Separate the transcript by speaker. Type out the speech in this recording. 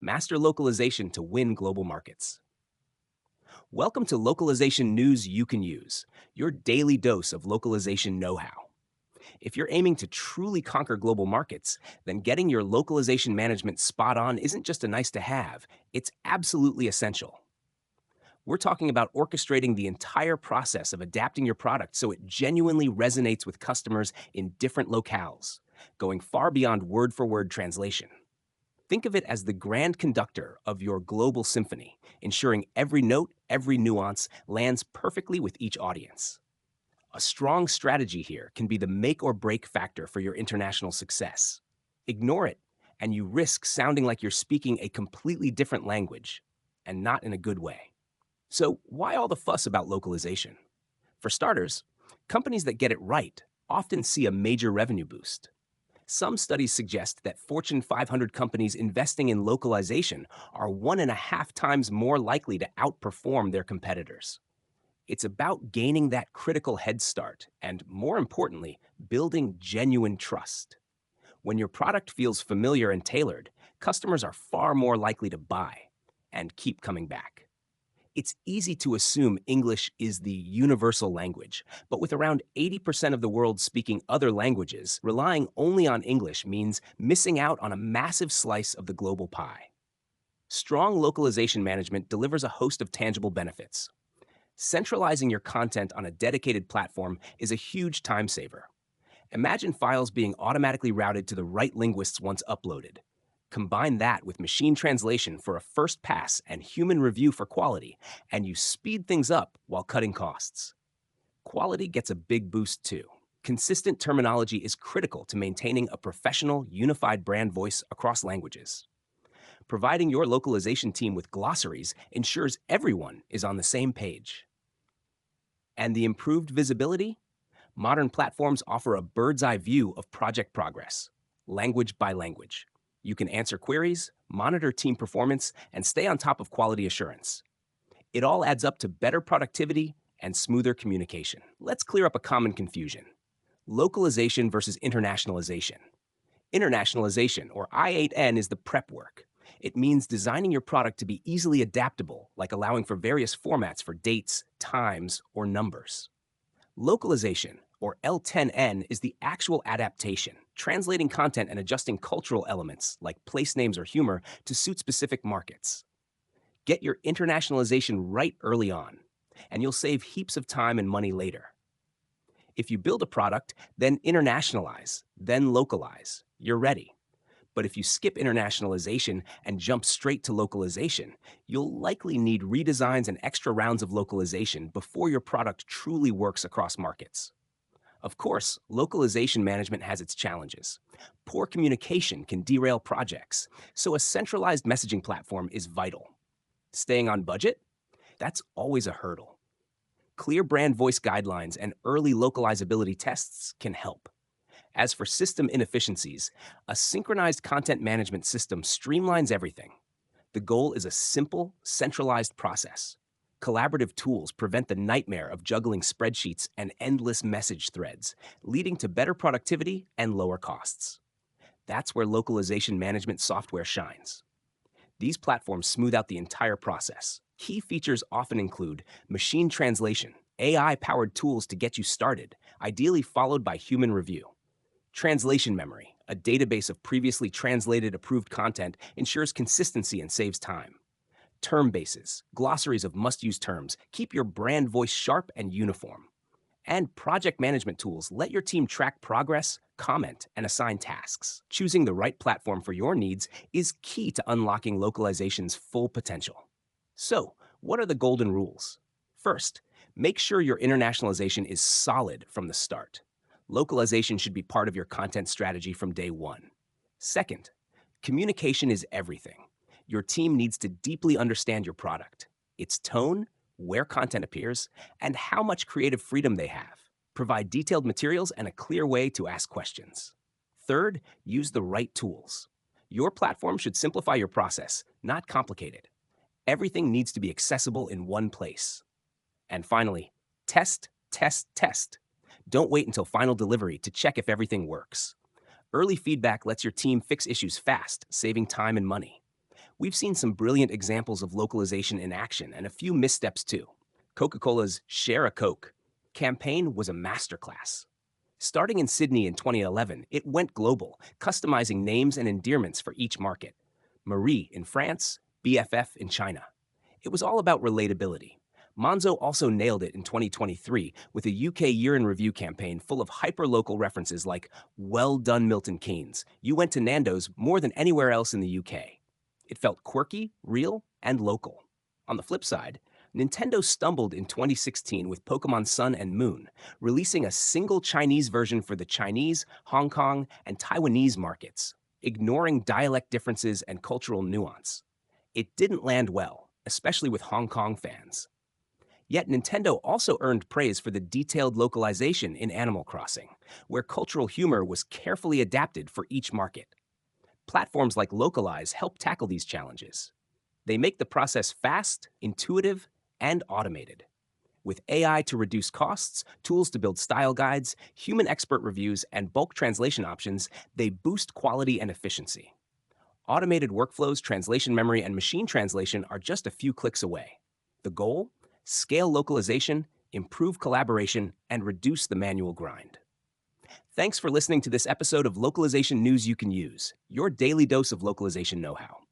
Speaker 1: Master localization to win global markets. Welcome to Localization News You Can Use, your daily dose of localization know-how. If you're aiming to truly conquer global markets, then getting your localization management spot on isn't just a nice to have, it's absolutely essential. We're talking about orchestrating the entire process of adapting your product so it genuinely resonates with customers in different locales, going far beyond word-for-word translation. Think of it as the grand conductor of your global symphony, ensuring every note, every nuance lands perfectly with each audience. A strong strategy here can be the make or break factor for your international success. Ignore it, and you risk sounding like you're speaking a completely different language, and not in a good way. So, why all the fuss about localization? For starters, companies that get it right often see a major revenue boost. Some studies suggest that Fortune 500 companies investing in localization are 1.5 times more likely to outperform their competitors. It's about gaining that critical head start and, more importantly, building genuine trust. When your product feels familiar and tailored, customers are far more likely to buy and keep coming back. It's easy to assume English is the universal language, but with around 80% of the world speaking other languages, relying only on English means missing out on a massive slice of the global pie. Strong localization management delivers a host of tangible benefits. Centralizing your content on a dedicated platform is a huge time saver. Imagine files being automatically routed to the right linguists once uploaded. Combine that with machine translation for a first pass and human review for quality, and you speed things up while cutting costs. Quality gets a big boost too. Consistent terminology is critical to maintaining a professional, unified brand voice across languages. Providing your localization team with glossaries ensures everyone is on the same page. And the improved visibility? Modern platforms offer a bird's eye view of project progress, language by language. You can answer queries, monitor team performance, and stay on top of quality assurance. It all adds up to better productivity and smoother communication. Let's clear up a common confusion: localization versus internationalization. Internationalization, or I8N, is the prep work. It means designing your product to be easily adaptable, like allowing for various formats for dates, times, or numbers. Localization, or L10N, is the actual adaptation, translating content and adjusting cultural elements, like place names or humor, to suit specific markets. Get your internationalization right early on, and you'll save heaps of time and money later. If you build a product, then internationalize, then localize, you're ready. But if you skip internationalization and jump straight to localization, you'll likely need redesigns and extra rounds of localization before your product truly works across markets. Of course, localization management has its challenges. Poor communication can derail projects, so a centralized messaging platform is vital. Staying on budget? That's always a hurdle. Clear brand voice guidelines and early localizability tests can help. As for system inefficiencies, a synchronized content management system streamlines everything. The goal is a simple, centralized process. Collaborative tools prevent the nightmare of juggling spreadsheets and endless message threads, leading to better productivity and lower costs. That's where localization management software shines. These platforms smooth out the entire process. Key features often include machine translation, AI-powered tools to get you started, ideally followed by human review. Translation memory, a database of previously translated approved content, ensures consistency and saves time. Term bases, glossaries of must-use terms, keep your brand voice sharp and uniform. And project management tools let your team track progress, comment, and assign tasks. Choosing the right platform for your needs is key to unlocking localization's full potential. So, what are the golden rules? First, make sure your internationalization is solid from the start. Localization should be part of your content strategy from day one. Second, communication is everything. Your team needs to deeply understand your product, its tone, where content appears, and how much creative freedom they have. Provide detailed materials and a clear way to ask questions. Third, use the right tools. Your platform should simplify your process, not complicate it. Everything needs to be accessible in one place. And finally, test, test, test. Don't wait until final delivery to check if everything works. Early feedback lets your team fix issues fast, saving time and money. We've seen some brilliant examples of localization in action and a few missteps too. Coca-Cola's Share a Coke campaign was a masterclass. Starting in Sydney in 2011, it went global, customizing names and endearments for each market. Marie in France, BFF in China. It was all about relatability. Monzo also nailed it in 2023 with a UK Year in Review campaign full of hyper-local references like, "Well done, Milton Keynes. You went to Nando's more than anywhere else in the UK." It felt quirky, real, and local. On the flip side, Nintendo stumbled in 2016 with Pokemon Sun and Moon, releasing a single Chinese version for the Chinese, Hong Kong, and Taiwanese markets, ignoring dialect differences and cultural nuance. It didn't land well, especially with Hong Kong fans. Yet Nintendo also earned praise for the detailed localization in Animal Crossing, where cultural humor was carefully adapted for each market. Platforms like Localize help tackle these challenges. They make the process fast, intuitive, and automated. With AI to reduce costs, tools to build style guides, human expert reviews, and bulk translation options, they boost quality and efficiency. Automated workflows, translation memory, and machine translation are just a few clicks away. The goal? Scale localization, improve collaboration, and reduce the manual grind. Thanks for listening to this episode of Localization News You Can Use, your daily dose of localization know-how.